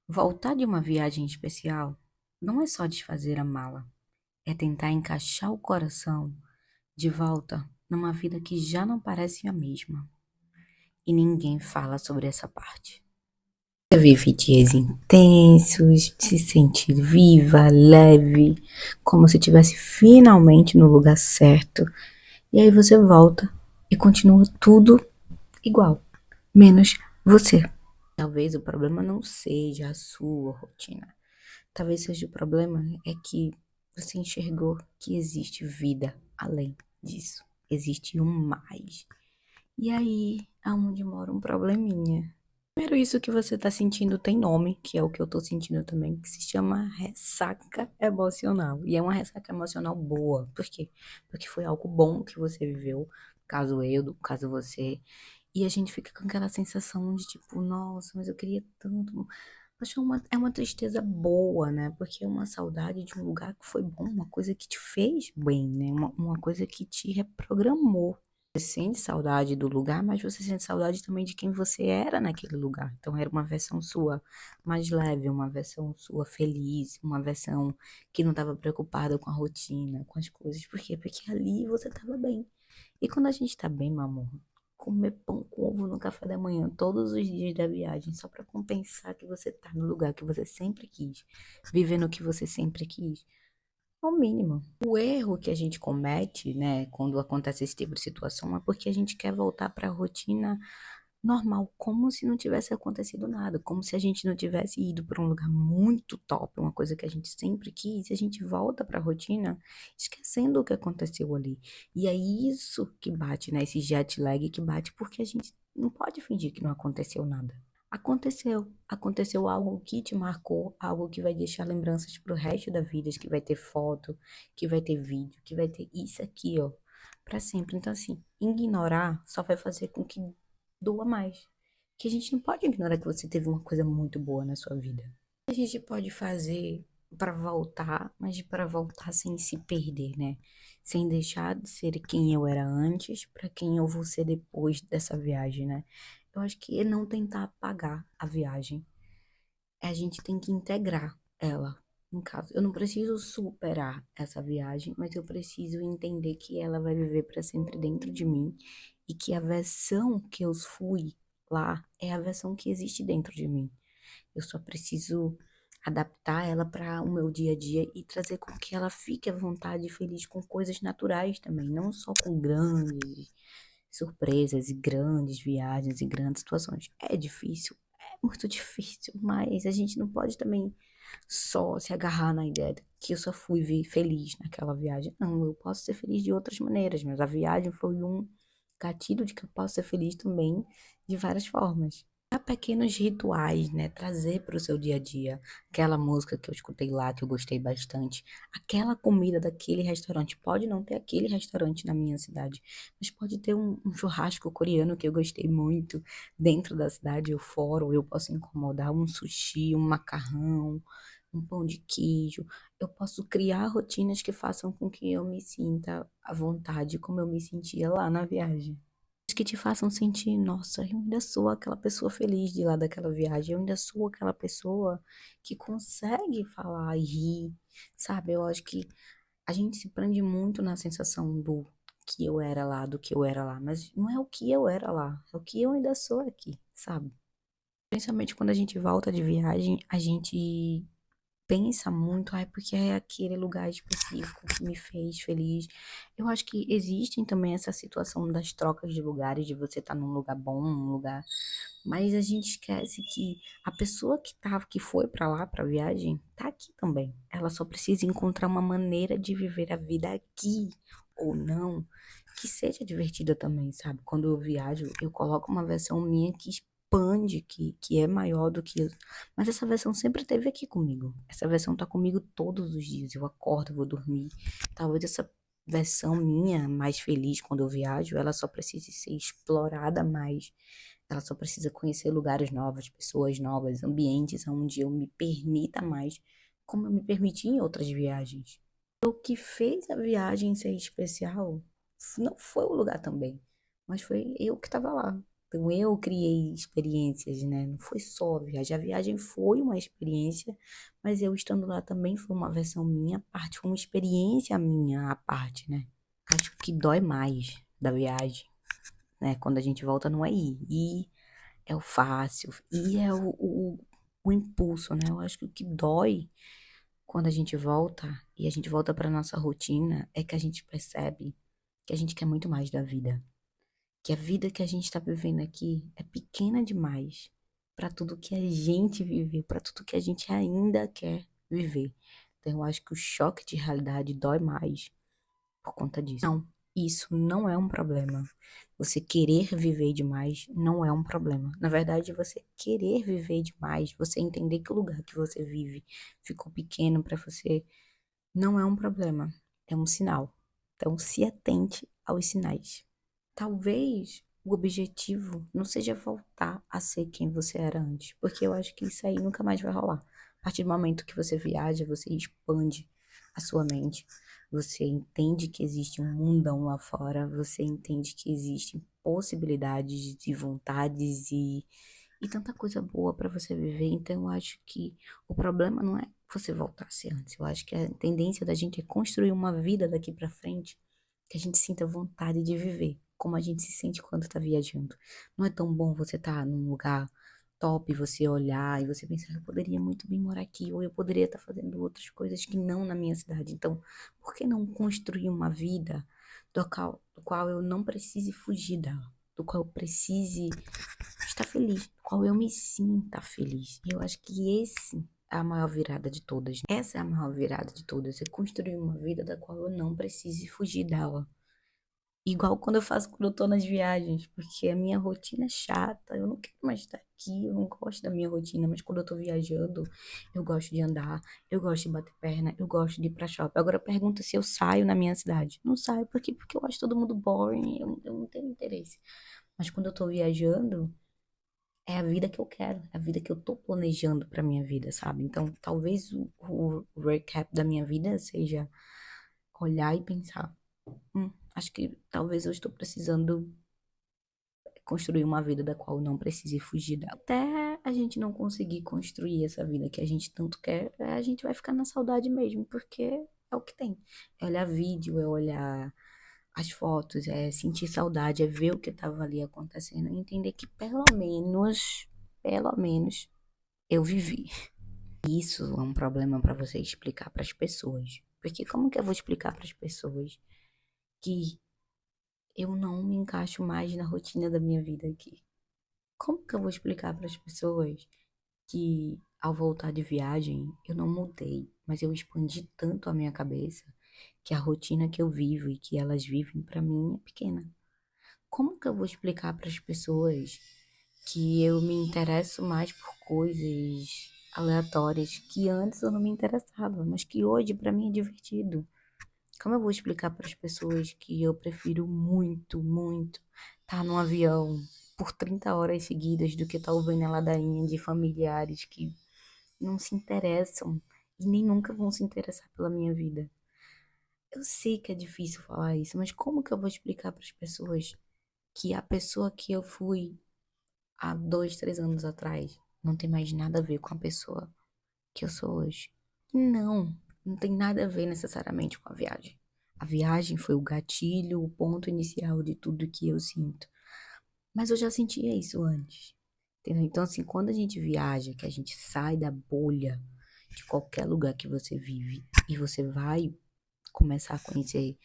Voltar de uma viagem especial não é só desfazer a mala, é tentar encaixar o coração de volta numa vida que já não parece a mesma. E ninguém fala sobre essa parte. Você vive dias intensos, se sente viva, leve, como se estivesse finalmente no lugar certo. E aí você volta e continua tudo igual, menos você. Talvez o problema não seja a sua rotina. Talvez seja o problema é que você enxergou que existe vida além disso. Existe um mais. E aí, aonde mora um probleminha. Primeiro, isso que você tá sentindo tem nome, que é o que eu tô sentindo também, que se chama ressaca emocional. E é uma ressaca emocional boa. Por quê? Porque foi algo bom que você viveu, caso eu, caso você. E a gente fica com aquela sensação de tipo, nossa, mas eu queria tanto. Acho que é uma tristeza boa, né? Porque é uma saudade de um lugar que foi bom, uma coisa que te fez bem, né? Uma coisa que te reprogramou. Você sente saudade do lugar, mas você sente saudade também de quem você era naquele lugar. Então era uma versão sua mais leve, uma versão sua feliz, uma versão que não estava preocupada com a rotina, com as coisas. Por quê? Porque ali você estava bem. E quando a gente tá bem, meu amor, comer pão com ovo no café da manhã todos os dias da viagem, só pra compensar que você tá no lugar que você sempre quis, vivendo o que você sempre quis, é o mínimo. O erro que a gente comete, né, quando acontece esse tipo de situação, é porque a gente quer voltar pra rotina normal, como se não tivesse acontecido nada, como se a gente não tivesse ido para um lugar muito top, uma coisa que a gente sempre quis, e a gente volta para a rotina esquecendo o que aconteceu ali. E é isso que bate, né? Esse jet lag que bate porque a gente não pode fingir que não aconteceu nada. Aconteceu algo que te marcou, algo que vai deixar lembranças pro resto da vida, que vai ter foto, que vai ter vídeo, que vai ter isso aqui, ó, pra sempre. Então, assim, ignorar só vai fazer com que doa mais. Que a gente não pode ignorar que você teve uma coisa muito boa na sua vida. A gente pode fazer para voltar, mas para voltar sem se perder, né? Sem deixar de ser quem eu era antes para quem eu vou ser depois dessa viagem, né? Eu acho que é não tentar apagar a viagem. A gente tem que integrar ela. No caso, eu não preciso superar essa viagem, mas eu preciso entender que ela vai viver para sempre dentro de mim e que a versão que eu fui lá é a versão que existe dentro de mim. Eu só preciso adaptar ela para o meu dia a dia e trazer com que ela fique à vontade e feliz com coisas naturais também, não só com grandes surpresas e grandes viagens e grandes situações. É difícil, é muito difícil, mas a gente não pode também só se agarrar na ideia de que eu só fui feliz naquela viagem. Não, eu posso ser feliz de outras maneiras, mas a viagem foi um gatilho de que eu posso ser feliz também de várias formas. Há pequenos rituais, né? Trazer para o seu dia a dia. Aquela música que eu escutei lá, que eu gostei bastante. Aquela comida daquele restaurante. Pode não ter aquele restaurante na minha cidade, mas pode ter um churrasco coreano que eu gostei muito. Dentro da cidade, eu foro, eu posso incomodar um sushi, um macarrão, um pão de queijo. Eu posso criar rotinas que façam com que eu me sinta à vontade, como eu me sentia lá na viagem que te façam sentir, nossa, eu ainda sou aquela pessoa feliz de lá daquela viagem, eu ainda sou aquela pessoa que consegue falar e rir, sabe? Eu acho que a gente se prende muito na sensação do que eu era lá, do que eu era lá, mas não é o que eu era lá, é o que eu ainda sou aqui, sabe? Principalmente quando a gente volta de viagem, a gente pensa muito, ai, porque é aquele lugar específico que me fez feliz. Eu acho que existem também essa situação das trocas de lugares, de você estar num lugar bom, num lugar, mas a gente esquece que a pessoa que foi pra lá, pra viagem, tá aqui também. Ela só precisa encontrar uma maneira de viver a vida aqui ou não, que seja divertida também, sabe? Quando eu viajo, eu coloco uma versão minha que expande, que é maior do que mas essa versão sempre esteve aqui comigo. Essa versão tá comigo todos os dias. Eu acordo, vou dormir. Talvez essa versão minha, mais feliz quando eu viajo, ela só precise ser explorada mais. Ela só precisa conhecer lugares novos, pessoas novas, ambientes onde eu me permita mais, como eu me permiti em outras viagens. O que fez a viagem ser especial não foi o lugar também, mas foi eu que estava lá. Então eu criei experiências, né? Não foi só a viagem. A viagem foi uma experiência, mas eu estando lá também foi uma versão minha à parte, foi uma experiência minha à parte, né? Acho que dói mais da viagem, né? Quando a gente volta não é ir é o fácil, ir é o impulso, né? Eu acho que o que dói quando a gente volta e a gente volta para nossa rotina é que a gente percebe que a gente quer muito mais da vida, que a vida que a gente está vivendo aqui é pequena demais para tudo que a gente viveu, para tudo que a gente ainda quer viver. Então eu acho que o choque de realidade dói mais por conta disso. Não, isso não é um problema. Você querer viver demais não é um problema. Na verdade, você querer viver demais, você entender que o lugar que você vive ficou pequeno para você, não é um problema. É um sinal. Então, se atente aos sinais. Talvez o objetivo não seja voltar a ser quem você era antes, porque eu acho que isso aí nunca mais vai rolar. A partir do momento que você viaja, você expande a sua mente, você entende que existe um mundão lá fora, você entende que existem possibilidades e vontades e tanta coisa boa para você viver. Então, eu acho que o problema não é você voltar a ser antes. Eu acho que a tendência da gente é construir uma vida daqui para frente que a gente sinta vontade de viver, como a gente se sente quando tá viajando. Não é tão bom você estar num lugar top, você olhar e você pensar, eu poderia muito bem morar aqui, ou eu poderia estar fazendo outras coisas que não na minha cidade. Então, por que não construir uma vida do qual eu não precise fugir dela? Do qual eu precise estar feliz, do qual eu me sinta feliz. E eu acho que esse é a maior virada de todas. Essa é a maior virada de todas. É construir uma vida da qual eu não precise fugir dela. Igual quando eu faço quando eu tô nas viagens, porque a minha rotina é chata, eu não quero mais estar aqui, eu não gosto da minha rotina, mas quando eu tô viajando, eu gosto de andar, eu gosto de bater perna, eu gosto de ir pra shopping. Agora pergunta se eu saio na minha cidade. Não saio, porque eu acho todo mundo boring, eu não tenho interesse. Mas quando eu tô viajando, é a vida que eu quero, é a vida que eu tô planejando pra minha vida, sabe? Então, talvez o recap da minha vida seja olhar e pensar, acho que talvez eu estou precisando construir uma vida da qual eu não precise fugir dela. Até a gente não conseguir construir essa vida que a gente tanto quer, a gente vai ficar na saudade mesmo, porque é o que tem. É olhar vídeo, é olhar as fotos, é sentir saudade, é ver o que estava ali acontecendo e entender que pelo menos, eu vivi. Isso é um problema para você explicar para as pessoas. Porque como que eu vou explicar para as pessoas que eu não me encaixo mais na rotina da minha vida aqui? Como que eu vou explicar para as pessoas que ao voltar de viagem eu não mudei, mas eu expandi tanto a minha cabeça que a rotina que eu vivo e que elas vivem para mim é pequena? Como que eu vou explicar para as pessoas que eu me interesso mais por coisas aleatórias que antes eu não me interessava, mas que hoje para mim é divertido? Como eu vou explicar para as pessoas que eu prefiro muito, muito estar num avião por 30 horas seguidas do que estar ouvindo a ladainha de familiares que não se interessam e nem nunca vão se interessar pela minha vida? Eu sei que é difícil falar isso, mas como que eu vou explicar para as pessoas que a pessoa que eu fui há 2, 3 anos atrás não tem mais nada a ver com a pessoa que eu sou hoje? Não, não tem nada a ver necessariamente com a viagem. A viagem foi o gatilho, o ponto inicial de tudo que eu sinto. Mas eu já sentia isso antes. Entendeu? Então, assim, quando a gente viaja, que a gente sai da bolha de qualquer lugar que você vive e você vai começar a conhecer,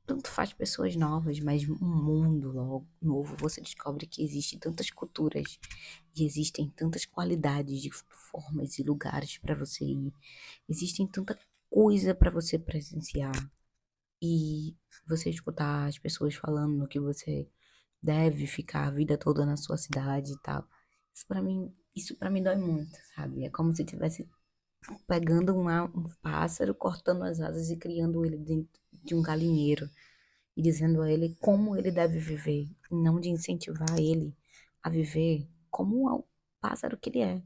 tanto faz pessoas novas, mas um mundo logo novo, você descobre que existem tantas culturas e existem tantas qualidades de formas e lugares para você ir. Existem tanta coisa para você presenciar e você escutar as pessoas falando que você deve ficar a vida toda na sua cidade e tal. Isso para mim dói muito, sabe? É como se tivesse pegando um pássaro, cortando as asas e criando ele dentro de um galinheiro e dizendo a ele como ele deve viver, e não de incentivar ele a viver como o pássaro que ele é.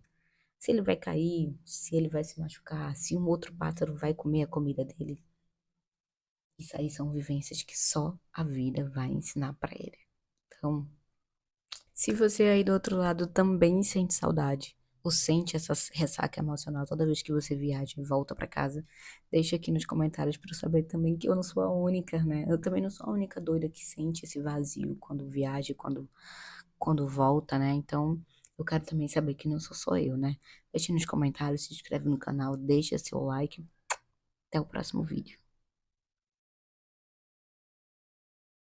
Se ele vai cair, se ele vai se machucar, se um outro pássaro vai comer a comida dele. Isso aí são vivências que só a vida vai ensinar pra ele. Então, Se você aí do outro lado também sente saudade, ou sente essa ressaca emocional toda vez que você viaja e volta pra casa, deixa aqui nos comentários pra eu saber também que eu não sou a única, né? Eu também não sou a única doida que sente esse vazio quando viaja, quando volta, né? Então, eu quero também saber que não sou só eu, né? Deixa nos comentários, se inscreve no canal, deixa seu like. Até o próximo vídeo.